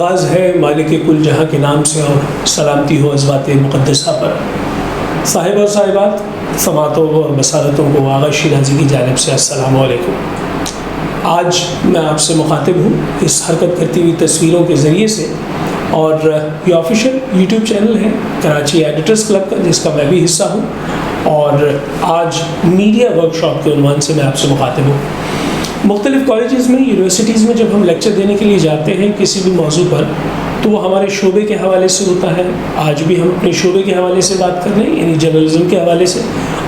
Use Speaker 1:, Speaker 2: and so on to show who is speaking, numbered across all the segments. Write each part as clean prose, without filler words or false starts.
Speaker 1: آغاز ہے مالک کل جہاں کے نام سے، اور سلامتی ہو ازوات مقدسہ پر۔ صاحب اور صاحبات، سماعتوں اور بصارتوں کو آغا شیرازی کی جانب سے السلام علیکم۔ آج میں آپ سے مخاطب ہوں اس حرکت کرتی ہوئی تصویروں کے ذریعے سے، اور یہ آفیشیل یوٹیوب چینل ہے کراچی ایڈیٹرز کلب کا، جس کا میں بھی حصہ ہوں، اور آج میڈیا ورکشاپ کے عنوان سے میں آپ سے مخاطب ہوں۔ مختلف کالجز میں، یونیورسٹیز میں جب ہم لیکچر دینے کے لیے جاتے ہیں کسی بھی موضوع پر، تو وہ ہمارے شعبے کے حوالے سے ہوتا ہے۔ آج بھی ہم اپنے شعبے کے حوالے سے بات کر رہے ہیں، یعنی جرنلزم کے حوالے سے،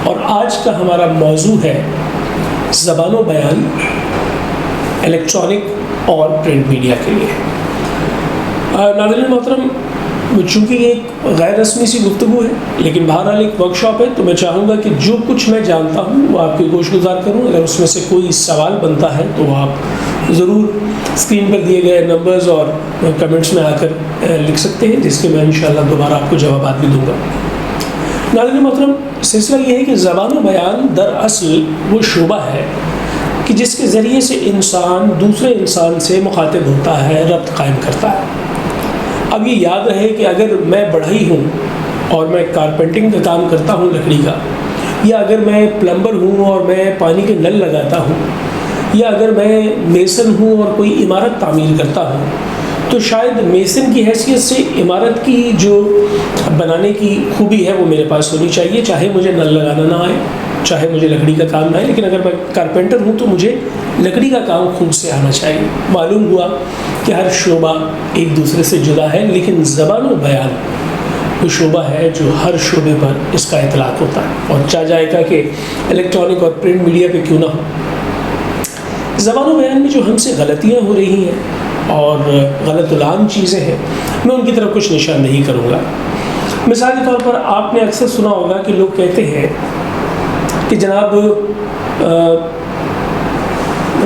Speaker 1: اور آج کا ہمارا موضوع ہے زبان و بیان الیکٹرانک اور پرنٹ میڈیا کے لیے۔ ناظرین محترم، چونکہ یہ ایک غیر رسمی سی گفتگو ہے، لیکن بہرحال ایک ورکشاپ ہے، تو میں چاہوں گا کہ جو کچھ میں جانتا ہوں وہ آپ کی گوش گزار کروں۔ اگر اس میں سے کوئی سوال بنتا ہے تو آپ ضرور اسکرین پر دیے گئے نمبرز اور کمنٹس میں آ کر لکھ سکتے ہیں، جس کے میں انشاءاللہ دوبارہ آپ کو جوابات بھی دوں گا۔ ناظرین محترم، سلسلہ یہ ہے کہ زبان و بیان دراصل وہ شعبہ ہے کہ جس کے ذریعے سے انسان دوسرے انسان سے مخاطب ہوتا ہے، ربط قائم کرتا ہے۔ اب یہ یاد رہے کہ اگر میں بڑھئی ہوں اور میں کارپینٹنگ کا کام کرتا ہوں لکڑی کا، یا اگر میں پلمبر ہوں اور میں پانی کے نل لگاتا ہوں، یا اگر میں میسن ہوں اور کوئی عمارت تعمیر کرتا ہوں، تو شاید میسن کی حیثیت سے عمارت کی جو بنانے کی خوبی ہے وہ میرے پاس ہونی چاہیے، چاہے مجھے نل لگانا نہ آئے، چاہے مجھے لکڑی کا کام نہ آئے، لیکن اگر میں کارپینٹر ہوں تو مجھے لکڑی کا کام خوب سے آنا چاہیے۔ معلوم ہوا کہ ہر شعبہ ایک دوسرے سے جدا ہے، لیکن زبان و بیان وہ شعبہ ہے جو ہر شعبے پر اس کا اطلاق ہوتا ہے، اور چاہ جائے گا کہ الیکٹرانک اور پرنٹ میڈیا پہ کیوں نہ ہو۔ زبان و بیان میں جو ہم سے غلطیاں ہو رہی ہیں اور غلط العام چیزیں ہیں، میں ان کی طرف کچھ نشاندہی کروں گا۔ مثال کے طور پر آپ نے اکثر سنا ہوگا کہ لوگ کہتے ہیں کہ جناب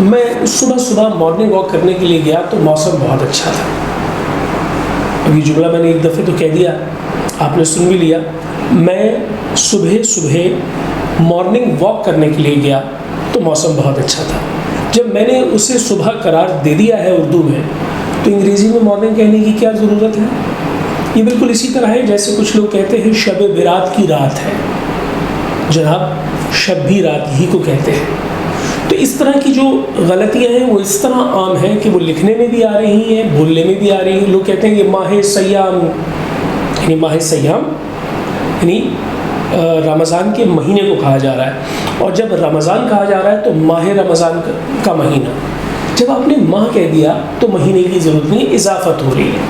Speaker 1: میں صبح مارننگ واک کرنے کے لیے گیا تو موسم بہت اچھا تھا۔ اب یہ جملہ میں نے ایک دفعہ تو کہہ دیا، آپ نے سن بھی لیا۔ میں صبح مارننگ واک کرنے کے لیے گیا تو موسم بہت اچھا تھا۔ جب میں نے اسے صبح قرار دے دیا ہے اردو میں، تو انگریزی میں مارننگ کہنے کی کیا ضرورت ہے؟ یہ بالکل اسی طرح ہے جیسے کچھ لوگ کہتے ہیں شب برات کی رات ہے۔ جناب، شب بھی رات ہی کو کہتے ہیں۔ تو اس طرح کی جو غلطیاں ہیں وہ اس طرح عام ہیں کہ وہ لکھنے میں بھی آ رہی ہیں، بولنے میں بھی آ رہی ہیں۔ لوگ کہتے ہیں کہ ماہ سیام یعنی رمضان کے مہینے کو کہا جا رہا ہے، اور جب رمضان کہا جا رہا ہے تو ماہ رمضان کا مہینہ۔ جب آپ نے ماہ کہہ دیا تو مہینے کی ضرورت نہیں، اضافت ہو رہی ہے۔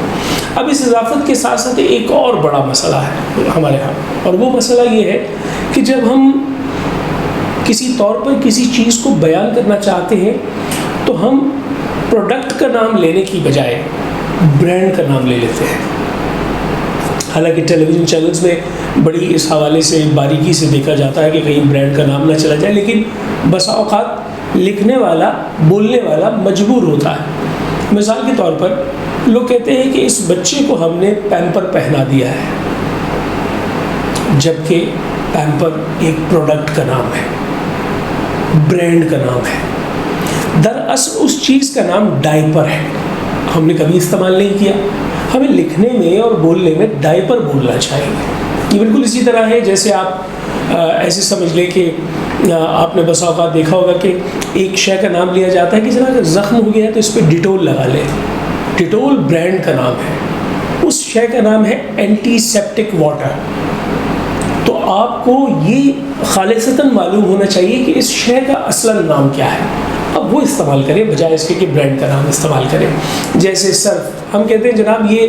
Speaker 1: اب اس اضافت کے ساتھ ساتھ ایک اور بڑا مسئلہ ہے ہمارے ہاں، اور وہ مسئلہ یہ ہے کہ جب ہم کسی طور پر کسی چیز کو بیان کرنا چاہتے ہیں تو ہم پروڈکٹ کا نام لینے کی بجائے برانڈ کا نام لے لیتے ہیں۔ حالانکہ ٹیلی ویژن چینلز میں بڑی اس حوالے سے باریکی سے دیکھا جاتا ہے کہ کہیں برانڈ کا نام نہ چلا جائے، لیکن بسا اوقات لکھنے والا، بولنے والا مجبور ہوتا ہے۔ مثال کے طور پر لوگ کہتے ہیں کہ اس بچے کو ہم نے پیمپر پہنا دیا ہے، جبکہ پیمپر ایک پروڈکٹ کا نام ہے، برانڈ کا نام ہے۔ دراصل اس چیز کا نام ڈائپر ہے، ہم نے کبھی استعمال نہیں کیا۔ ہمیں لکھنے میں اور بولنے میں ڈائپر بولنا چاہیے۔ یہ بالکل اسی طرح ہے جیسے آپ ایسے سمجھ لیں کہ آپ نے بسا اوقات دیکھا ہوگا کہ ایک شے کا نام لیا جاتا ہے کہ جناب اگر زخم ہو گیا ہے تو اس پہ ڈیٹول لگا لیں۔ ڈیٹول برانڈ کا نام ہے، اس شے کا نام ہے اینٹی سیپٹک واٹر۔ تو آپ کو یہ خالصتاً معلوم ہونا چاہیے کہ اس شے کا اصلاً نام کیا ہے، اب وہ استعمال کریں بجائے اس کے کہ برانڈ کا نام استعمال کریں۔ جیسے صرف، ہم کہتے ہیں جناب یہ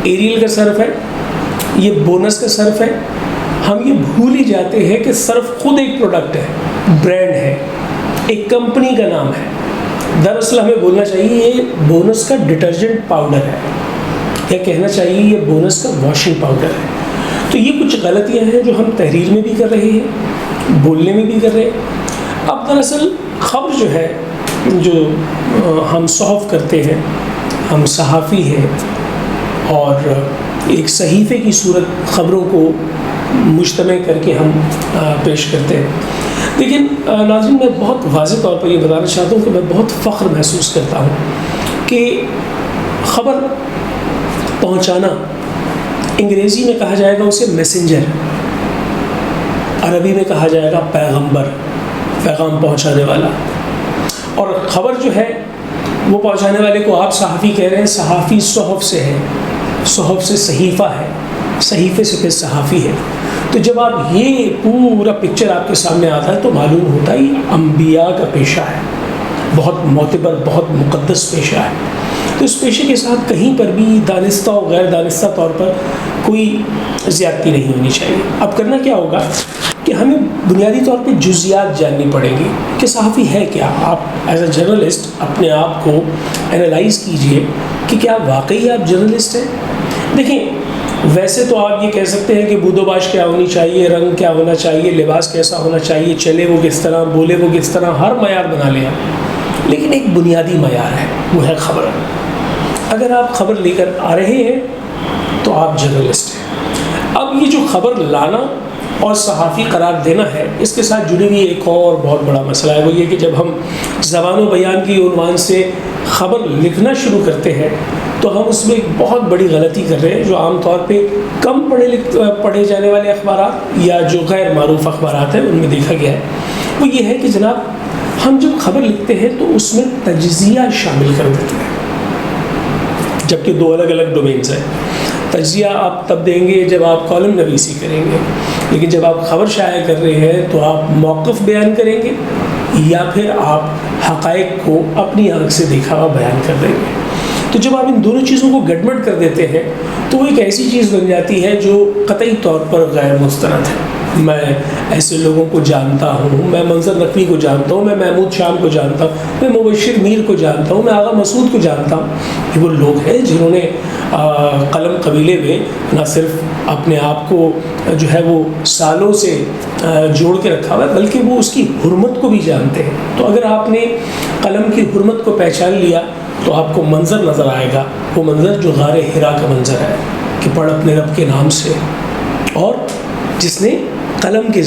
Speaker 1: ایریل کا صرف ہے، یہ بونس کا صرف ہے۔ ہم یہ بھول ہی جاتے ہیں کہ صرف خود ایک پروڈکٹ ہے، برانڈ ہے، ایک کمپنی کا نام ہے۔ دراصل ہمیں بولنا چاہیے یہ بونس کا ڈٹرجنٹ پاؤڈر ہے، یا کہنا چاہیے یہ بونس کا واشنگ پاؤڈر ہے۔ تو یہ کچھ غلطیاں ہیں جو ہم تحریر میں بھی کر رہے ہیں، بولنے میں بھی کر رہے ہیں۔ اب دراصل خبر جو ہے، جو ہم صحف کرتے ہیں، ہم صحافی ہیں، اور ایک صحیفے کی صورت خبروں کو مجتمع کر کے ہم پیش کرتے ہیں۔ لیکن ناظرین، میں بہت واضح طور پر یہ بتانا چاہتا ہوں کہ میں بہت فخر محسوس کرتا ہوں کہ خبر پہنچانا، انگریزی میں کہا جائے گا اسے میسنجر، عربی میں کہا جائے گا پیغمبر، پیغام پہنچانے والا. اور خبر جو ہے وہ پہنچانے والے کو آپ صحافی کہہ رہے ہیں. صحافی صحف سے ہے، صحف سے صحیفہ ہے، صحیفے سے پھر صحافی ہے. تو جب آپ یہ پورا پکچر آپ کے سامنے آتا ہے تو معلوم ہوتا ہی انبیاء کا پیشہ ہے، بہت معتبر، بہت مقدس پیشہ ہے. تو اس پیشے کے ساتھ کہیں پر بھی دانستہ و غیر دانستہ طور پر کوئی زیادتی نہیں ہونی چاہیے. اب کرنا کیا ہوگا کہ ہمیں بنیادی طور پہ جزیات جاننی پڑے گی کہ صحافی ہے کیا. آپ ایز اے جرنلسٹ اپنے آپ کو انالائز کیجئے کہ کیا واقعی آپ جرنلسٹ ہیں. دیکھیں، ویسے تو آپ یہ کہہ سکتے ہیں کہ بود و باش کیا ہونی چاہیے، رنگ کیا ہونا چاہیے، لباس کیسا ہونا چاہیے، چلے وہ کس طرح، بولے وہ کس طرح، ہر معیار بنا لیں آپ. لیکن ایک بنیادی معیار ہے، وہ ہے خبر. اگر آپ خبر لے کر آ رہے ہیں تو آپ جرنلسٹ ہیں. اب یہ جو خبر لانا اور صحافی قرار دینا ہے، اس کے ساتھ جڑی ہوئی ایک اور بہت بڑا مسئلہ ہے. وہ یہ کہ جب ہم زبان و بیان کی عنوان سے خبر لکھنا شروع کرتے ہیں تو ہم اس میں ایک بہت بڑی غلطی کر رہے ہیں جو عام طور پہ کم پڑھے جانے والے اخبارات یا جو غیر معروف اخبارات ہیں ان میں دیکھا گیا ہے. وہ یہ ہے کہ جناب ہم جب خبر لکھتے ہیں تو اس میں تجزیہ شامل کر دیتے ہیں، جبکہ دو الگ الگ ڈومینز ہیں. تجزیہ آپ تب دیں گے جب آپ کالم نویسی کریں گے، لیکن جب آپ خبر شائع کر رہے ہیں تو آپ موقف بیان کریں گے یا پھر آپ حقائق کو اپنی آنکھ سے دیکھا ہوا بیان کر دیں گے. تو جب آپ ان دونوں چیزوں کو گڑبڑ کر دیتے ہیں تو وہ ایک ایسی چیز بن جاتی ہے جو قطعی طور پر غیر مستند ہے. میں ایسے لوگوں کو جانتا ہوں، میں منظر نقوی کو جانتا ہوں، میں محمود شام کو جانتا ہوں، میں مبشر میر کو جانتا ہوں، میں آغا مسعود کو جانتا ہوں. یہ وہ لوگ ہیں جنہوں نے قلم قبیلے میں نہ صرف اپنے آپ کو جو ہے وہ سالوں سے جوڑ کے رکھا ہوا ہے بلکہ وہ اس کی حرمت کو بھی جانتے ہیں. تو اگر آپ نے قلم کی حرمت کو پہچان لیا تو آپ کو منظر نظر آئے گا، وہ منظر جو غار حرا کا منظر ہے کہ پڑھ اپنے رب کے نام سے، اور جس نے قلم کے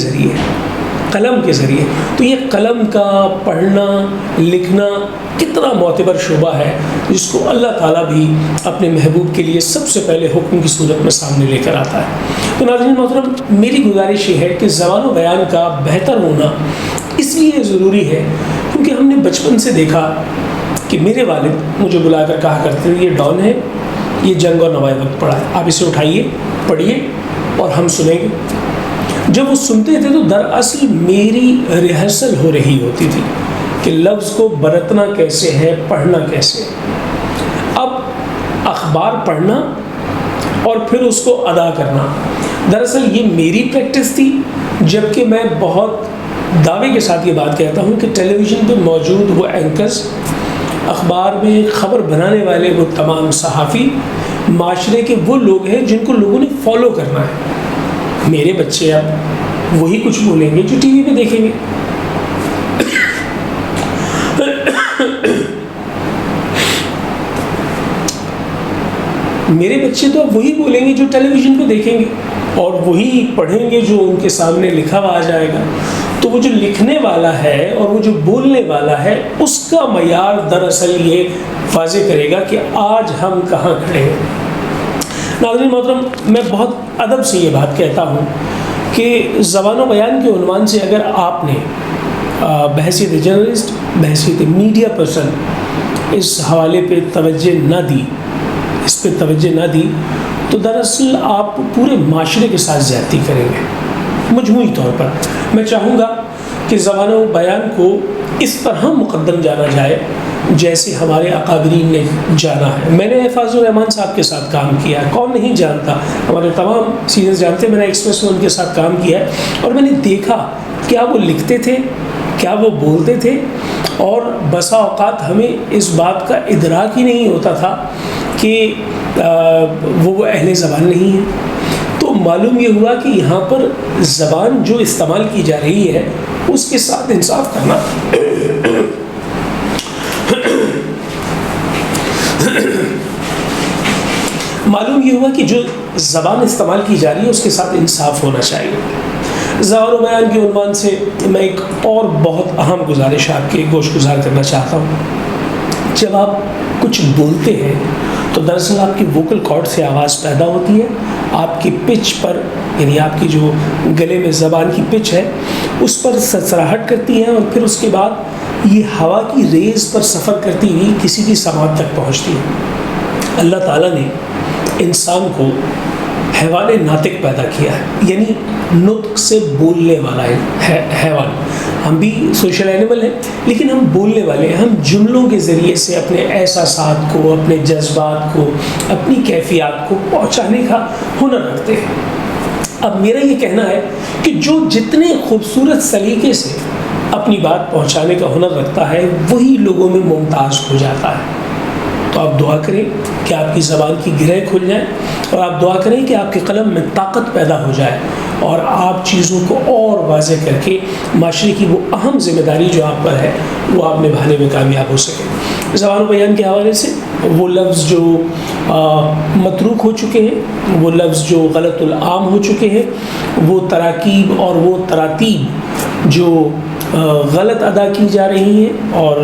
Speaker 1: ذریعے. تو یہ قلم کا پڑھنا لکھنا کتنا معتبر شعبہ ہے جس کو اللہ تعالیٰ بھی اپنے محبوب کے لیے سب سے پہلے حکم کی صورت میں سامنے لے کر آتا ہے. تو ناظرین محترم، میری گزارش یہ ہے کہ زبان و بیان کا بہتر ہونا اس لیے ضروری ہے کیونکہ ہم نے بچپن سے دیکھا کہ میرے والد مجھے بلا کر کہا کرتے تھے، یہ ڈان ہے، یہ جنگ اور نوائے وقت پڑھا ہے، آپ اسے اٹھائیے، پڑھیے اور ہم سنیں گے. جب وہ سنتے تھے تو دراصل میری ریہرسل ہو رہی ہوتی تھی کہ لفظ کو برتنا کیسے ہے، پڑھنا کیسے ہے. اب اخبار پڑھنا اور پھر اس کو ادا کرنا، دراصل یہ میری پریکٹس تھی، جبکہ میں بہت دعوے کے ساتھ یہ بات کہتا ہوں کہ ٹیلی ویژن پہ موجود وہ اینکرز، اخبار میں خبر بنانے والے وہ تمام صحافی، معاشرے کے وہ لوگ ہیں جن کو لوگوں نے فالو کرنا ہے. میرے بچے اب وہی کچھ بولیں گے جو ٹی وی پہ دیکھیں گے. میرے بچے تو اب وہی بولیں گے جو ٹیلی ویژن پہ دیکھیں گے اور وہی پڑھیں گے جو ان کے سامنے لکھا ہوا آ جائے گا. تو وہ جو لکھنے والا ہے اور وہ جو بولنے والا ہے اس کا معیار دراصل یہ واضح کرے گا کہ آج ہم کہاں کھڑے ہیں. ناظرین محترم، میں بہت ادب سے یہ بات کہتا ہوں کہ زبان و بیان کے عنوان سے اگر آپ نے بحیثیت جرنلسٹ، بحیثیت میڈیا پرسن اس حوالے پہ توجہ نہ دی تو دراصل آپ پورے معاشرے کے ساتھ زیادتی کریں گے. مجموعی طور پر میں چاہوں گا کہ زبان و بیان کو اس طرح مقدم جانا جائے جیسے ہمارے اکابرین نے جانا ہے. میں نے فاضل الرحمان صاحب کے ساتھ کام کیا ہے، کون نہیں جانتا، ہمارے تمام سینئرز جانتے ہیں. میں نے ایکسپریس میں ان کے ساتھ کام کیا ہے اور میں نے دیکھا کیا وہ لکھتے تھے، کیا وہ بولتے تھے، اور بسا اوقات ہمیں اس بات کا ادراک ہی نہیں ہوتا تھا کہ وہ اہل زبان نہیں ہیں. تو معلوم یہ ہوا کہ یہاں پر زبان جو استعمال کی جا رہی ہے اس کے ساتھ انصاف کرنا معلوم یہ ہوا کہ جو زبان استعمال کی جا رہی ہے اس کے ساتھ انصاف ہونا چاہیے. زبان و بیان کے عنوان سے میں ایک اور بہت اہم گزارش آپ کے گوش گزار کرنا چاہتا ہوں. جب آپ کچھ بولتے ہیں تو دراصل آپ کی ووکل کارڈ سے آواز پیدا ہوتی ہے، آپ کی پچ پر، یعنی آپ کی جو گلے میں زبان کی پچ ہے اس پر سرسراہٹ کرتی ہے، اور پھر اس کے بعد یہ ہوا کی ریز پر سفر کرتی ہوئی کسی کی سماعت تک پہنچتی ہے۔ اللہ تعالیٰ نے انسان کو حیوان ناطق پیدا کیا ہے، یعنی نطق سے بولنے والا ہے حیوان۔ ہم بھی سوشل اینیمل ہیں، لیکن ہم بولنے والے ہیں۔ ہم جملوں کے ذریعے سے اپنے احساسات کو، اپنے جذبات کو، اپنی کیفیات کو پہنچانے کا ہنر رکھتے ہیں۔ اب میرا یہ کہنا ہے کہ جو جتنے خوبصورت سلیقے سے اپنی بات پہنچانے کا ہنر رکھتا ہے وہی لوگوں میں ممتاز ہو جاتا ہے۔ تو آپ دعا کریں کہ آپ کی زبان کی گرہیں کھل جائیں، اور آپ دعا کریں کہ آپ کے قلم میں طاقت پیدا ہو جائے، اور آپ چیزوں کو اور واضح کر کے معاشرے کی وہ اہم ذمہ داری جو آپ پر ہے وہ آپ نبھانے میں کامیاب ہو سکیں۔ زبان و بیان کے حوالے سے وہ لفظ جو متروک ہو چکے ہیں، وہ لفظ جو غلط العام ہو چکے ہیں، وہ تراکیب اور وہ تراتیب جو غلط ادا کی جا رہی ہیں، اور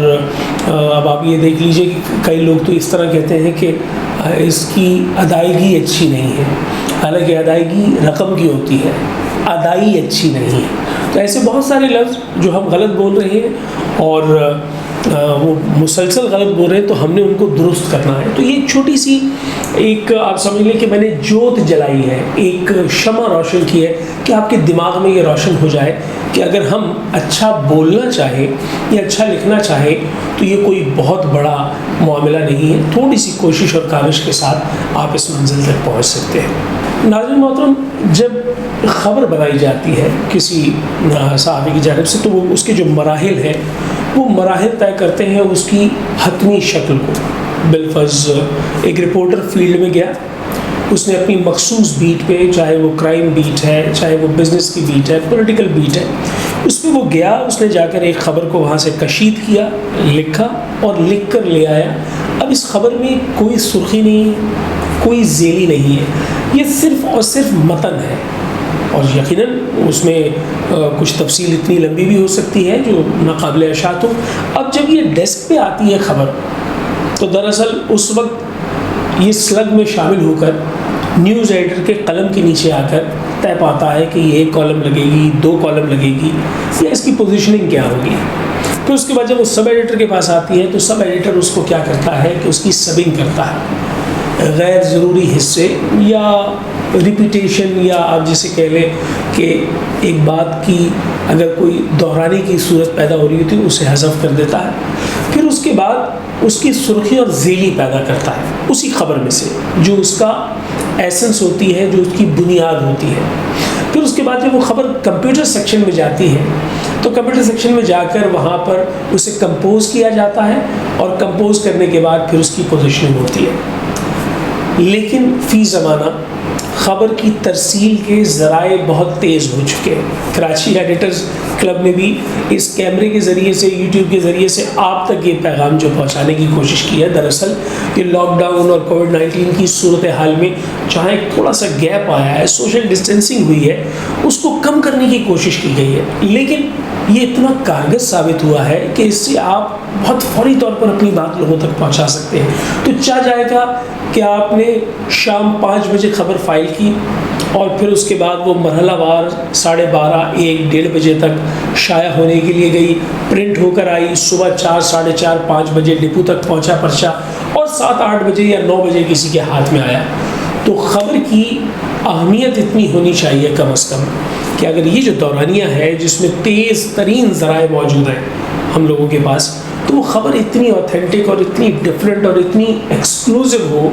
Speaker 1: اب آپ یہ دیکھ لیجئے کہ کئی لوگ تو اس طرح کہتے ہیں کہ اس کی ادائیگی اچھی نہیں ہے، حالانکہ ادائیگی رقم کی ہوتی ہے، ادائی اچھی نہیں ہے۔ تو ایسے بہت سارے لفظ جو ہم غلط بول رہے ہیں اور وہ مسلسل غلط بول رہے ہیں، تو ہم نے ان کو درست کرنا ہے۔ تو یہ ایک چھوٹی سی ایک آپ سمجھ لیں کہ میں نے جوت جلائی ہے، ایک شمع روشن کی ہے کہ آپ کے دماغ میں یہ روشن ہو جائے کہ اگر ہم اچھا بولنا چاہیں یا اچھا لکھنا چاہیں تو یہ کوئی بہت بڑا معاملہ نہیں ہے، تھوڑی سی کوشش اور کاوش کے ساتھ آپ اس منزل تک پہنچ سکتے ہیں۔ ناظرین محترم، جب خبر بنائی جاتی ہے کسی صحافی کی جانب سے تو وہ اس کے جو مراحل ہیں وہ مراحل طے کرتے ہیں اس کی حتمی شکل کو۔ بالفرض ایک رپورٹر فیلڈ میں گیا، اس نے اپنی مخصوص بیٹ پہ، چاہے وہ کرائم بیٹ ہے، چاہے وہ بزنس کی بیٹ ہے، پولیٹیکل بیٹ ہے، اس پہ وہ گیا، اس نے جا کر ایک خبر کو وہاں سے کشید کیا، لکھا اور لکھ کر لے آیا۔ اب اس خبر میں کوئی سرخی نہیں، کوئی ذیلی نہیں ہے، یہ صرف اور صرف متن ہے، اور یقیناً اس میں کچھ تفصیل اتنی لمبی بھی ہو سکتی ہے جو ناقابل اشاعت ہو۔ اب جب یہ ڈیسک پہ آتی ہے خبر تو دراصل اس وقت یہ سلگ میں شامل ہو کر نیوز ایڈیٹر کے قلم کے نیچے آ کر طے پاتا ہے کہ یہ ایک کالم لگے گی، 2 کالم لگے گی، یا اس کی پوزیشننگ کیا ہوگی۔ پھر اس کے بعد جب وہ سب ایڈیٹر کے پاس آتی ہے تو سب ایڈیٹر اس کو کیا کرتا ہے کہ اس کی سبنگ کرتا ہے، غیر ضروری حصے یا ریپیٹیشن، یا آپ جسے کہہ لیں کہ ایک بات کی اگر کوئی دہرانے کی صورت پیدا ہو رہی ہوتی ہے اسے حذف کر دیتا ہے۔ پھر اس کے بعد اس کی سرخی اور ذیلی پیدا کرتا ہے اسی خبر میں سے جو اس کا ایسنس ہوتی ہے، جو اس کی بنیاد ہوتی ہے۔ پھر اس کے بعد جب وہ خبر کمپیوٹر سیکشن میں جاتی ہے تو کمپیوٹر سیکشن میں جا کر وہاں پر اسے کمپوز کیا جاتا ہے، اور کمپوز کرنے کے بعد پھر اس کی پوزیشننگ ہوتی ہے۔ لیکن فی زمانہ خبر کی ترسیل کے ذرائع بہت تیز ہو چکے ہیں۔ کراچی ایڈیٹرز کلب نے بھی اس کیمرے کے ذریعے سے، یوٹیوب کے ذریعے سے آپ تک یہ پیغام جو پہنچانے کی کوشش کی ہے، دراصل یہ لاک ڈاؤن اور کووڈ-19 کی صورتحال میں جہاں ایک تھوڑا سا گیپ آیا ہے، سوشل ڈسٹینسنگ ہوئی ہے، اس کو کم کرنے کی کوشش کی گئی ہے، لیکن یہ اتنا کارگر ثابت ہوا ہے کہ اس سے آپ بہت فوری طور پر اپنی بات لوگوں تک پہنچا سکتے ہیں۔ تو چاہ جائے گا کہ آپ نے شام 5 بجے خبر فائل کی اور پھر اس کے بعد وہ مرحلہ وار 12:30 1 1:30 بجے تک شائع ہونے کے لیے گئی، پرنٹ ہو کر آئی، صبح 4 4:30 5 بجے ڈپو تک پہنچا پرچہ، اور 7 8 بجے یا 9 بجے کسی کے ہاتھ میں آیا۔ تو خبر کی اہمیت اتنی ہونی چاہیے کم از کم کہ اگر یہ جو دورانیہ ہے جس میں تیز ترین ذرائع موجود ہیں ہم لوگوں کے پاس، تو وہ خبر اتنی اوتھینٹک اور اتنی ڈفرینٹ اور اتنی ایکسکلوزو ہو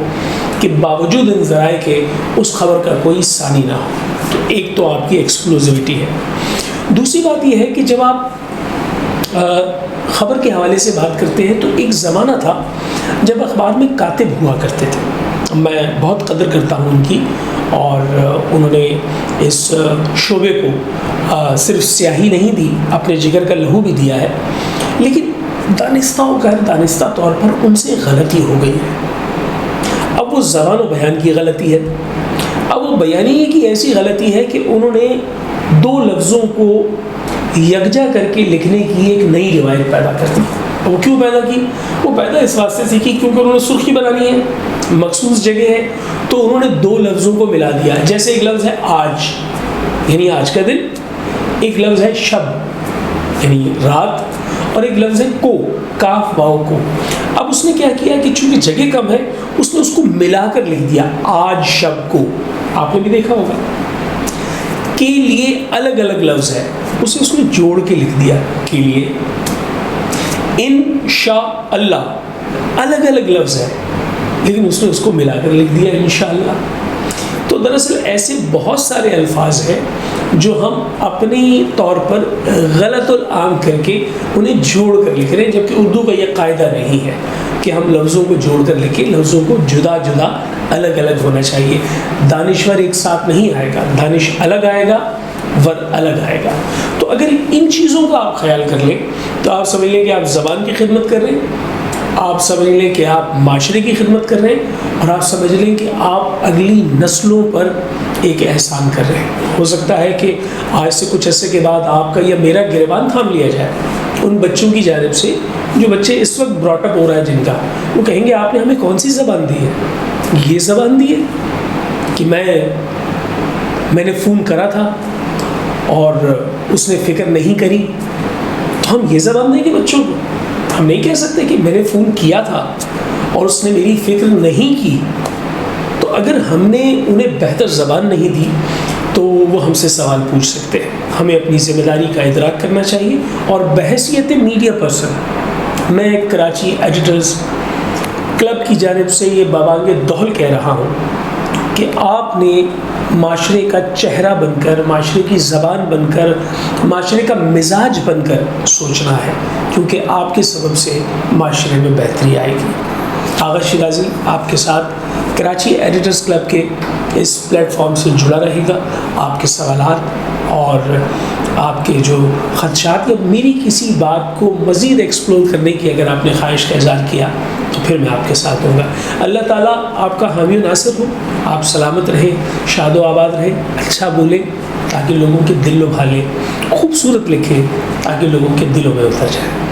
Speaker 1: کہ باوجود ان ذرائع کے اس خبر کا کوئی ثانی نہ ہو۔ تو ایک تو آپ کی ایکسکلوزیوٹی ہے۔ دوسری بات یہ ہے کہ جب آپ خبر کے حوالے سے بات کرتے ہیں تو ایک زمانہ تھا جب اخبار میں کاتب ہوا کرتے تھے، میں بہت قدر کرتا ہوں ان کی، اور انہوں نے اس شعبے کو صرف سیاہی نہیں دی، اپنے جگر کا لہو بھی دیا ہے، لیکن دانستہ و غیر دانستہ طور پر ان سے غلطی ہو گئی ہے۔ اب وہ زبان و بیان کی غلطی ہے، اب وہ بیانیے کی ایسی غلطی ہے کہ انہوں نے 2 لفظوں کو یکجا کر کے لکھنے کی ایک نئی روایت پیدا کر دی۔ وہ کیوں پیدا کی؟ وہ پیدا اس واسطے سے کی کیونکہ انہوں نے سرخی بنانی ہے، مخصوص جگہ ہے، تو انہوں نے دو لفظوں کو ملا دیا. جیسے ایک لفظ ہے آج یعنی آج کا دن، ایک لفظ ہے شب یعنی رات، اور ایک لفظ ہے کو، کاف واو کو. اب اس نے کیا کیا کہ چونکہ جگہ کم ہے اس نے اس کو ملا کر لکھ دیا آج شب کو. آپ نے بھی دیکھا ہوگا کے لیے الگ الگ لفظ ہے، اسے اس نے جوڑ کے لکھ دیا کے لیے. انشاء اللہ الگ الگ لفظ ہے لیکن اس نے اس کو ملا کر لکھ دیا انشاءاللہ. تو دراصل ایسے بہت سارے الفاظ ہیں جو ہم اپنی طور پر غلط العام کر کے انہیں جوڑ کر لکھ رہے ہیں، جبکہ اردو کا یہ قاعدہ نہیں ہے کہ ہم لفظوں کو جوڑ کر لکھیں. لفظوں کو جدا جدا الگ الگ ہونا چاہیے. دانشور ایک ساتھ نہیں آئے گا، دانش الگ آئے گا، ور الگ آئے گا. تو اگر ان چیزوں کا آپ خیال کر لیں تو آپ سمجھ لیں کہ آپ زبان کی خدمت کر رہے ہیں، آپ سمجھ لیں کہ آپ معاشرے کی خدمت کر رہے ہیں، اور آپ سمجھ لیں کہ آپ اگلی نسلوں پر ایک احسان کر رہے ہیں. ہو سکتا ہے کہ آج سے کچھ عرصے کے بعد آپ کا یا میرا گریبان تھام لیا جائے ان بچوں کی جانب سے جو بچے اس وقت براٹ اپ ہو رہا ہے جن کا، وہ کہیں گے آپ نے ہمیں کون سی زبان دی ہے؟ یہ زبان دی ہے کہ میں نے فون کرا تھا اور اس نے فکر نہیں کری. تو ہم یہ زبان دیں گے بچوں کو؟ ہم نہیں کہہ سکتے کہ میں نے فون کیا تھا اور اس نے میری فکر نہیں کی. تو اگر ہم نے انہیں بہتر زبان نہیں دی تو وہ ہم سے سوال پوچھ سکتے ہیں. ہمیں اپنی ذمہ داری کا ادراک کرنا چاہیے. اور بحیثیت میڈیا پرسن میں کراچی ایڈیٹرز کلب کی جانب سے یہ بابانگ دہل کہہ رہا ہوں کہ آپ نے معاشرے کا چہرہ بن کر، معاشرے کی زبان بن کر، معاشرے کا مزاج بن کر سوچنا ہے، کیونکہ آپ کے سبب سے معاشرے میں بہتری آئے گی. آغا شیرازی آپ کے ساتھ کراچی ایڈیٹرز کلب کے اس پلیٹ فارم سے جڑا رہے گا. آپ کے سوالات اور آپ کے جو خدشات یا میری کسی بات کو مزید ایکسپلور کرنے کی اگر آپ نے خواہش کا اظہار کیا تو پھر میں آپ کے ساتھ ہوں گا. اللہ تعالیٰ آپ کا حامی و ناصر ہو. آپ سلامت رہیں، شاد و آباد رہیں، اچھا بولیں تاکہ لوگوں کے دل لبھا لیں، خوبصورت لکھیں تاکہ لوگوں کے دلوں میں اتر جائے.